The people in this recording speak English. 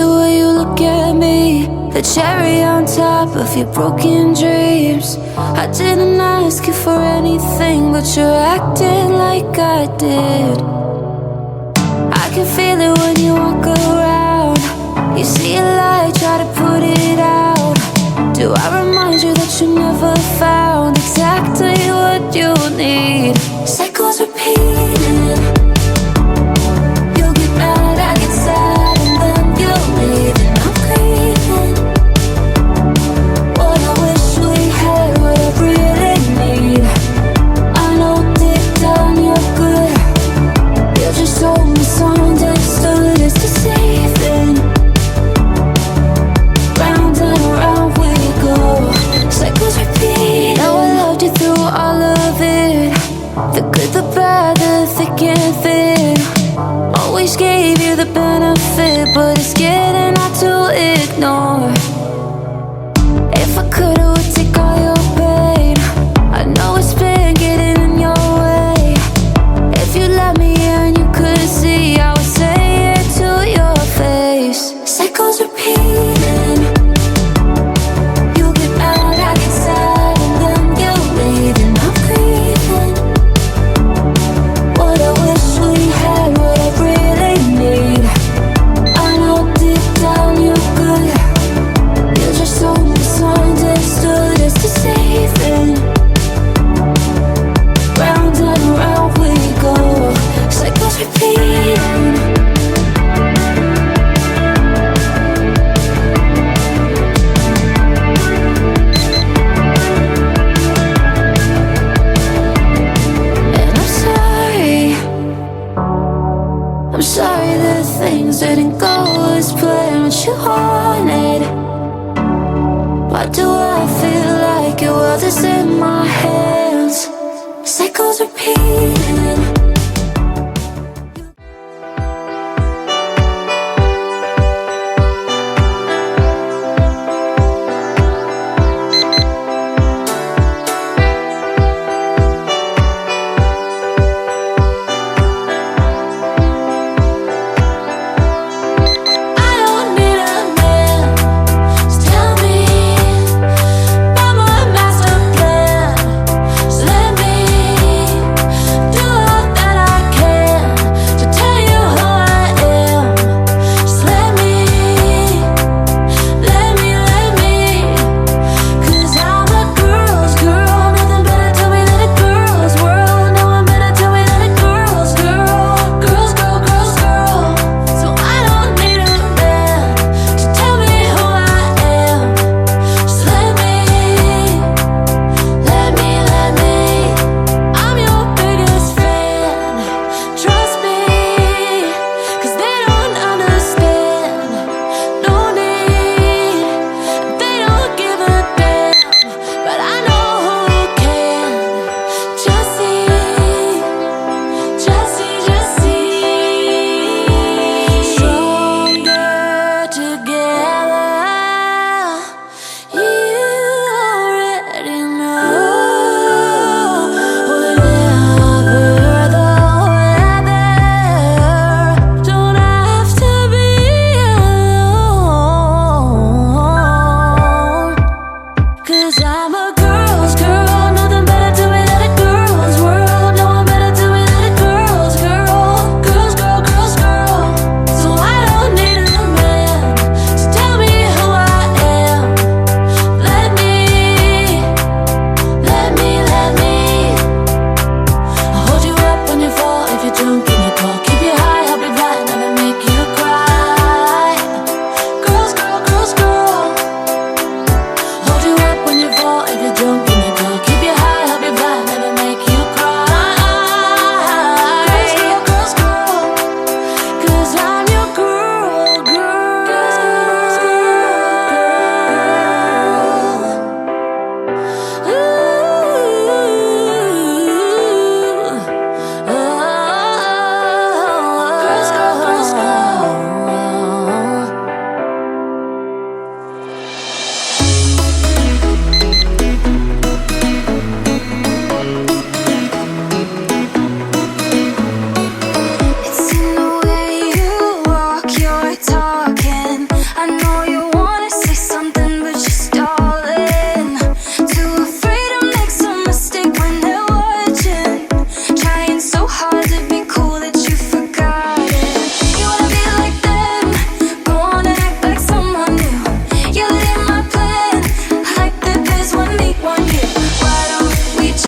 the way you look at me, the cherry on top of your broken dreams. I didn't ask you for anything, but you're acting like I did. I can feel it when you walk around. You see a light, try to put it out. Do I remind you that you never found exactly what you need? Cycles repeating. You'll get mad, I get sad, and then you'll leave, and I'm grieving. What I wish we had, what I really need. I know deep down you're good. You just so misunderstood, it's deceiving. Round and around we go, cycles repeat. Now I loved you through all of it, the good, the bad, the thick and thin. Always gave you the benefit, but it's getting hard to ignore. If I could, I would take all your pain. I know it's been getting in your way. If you let me in, you could see, I would say it to your face. Cycles repeating. You get mad, I get sad, and then you leave, and I'm grieving. What I wish we had, what I really need. I know deep down you're good. You're just so misunderstood, it's deceiving. Round and around we go, cycles repeating. I'm sorry that things didn't go as planned, what you wanted. Why do I feel like your world is in my hands? Cycles repeat.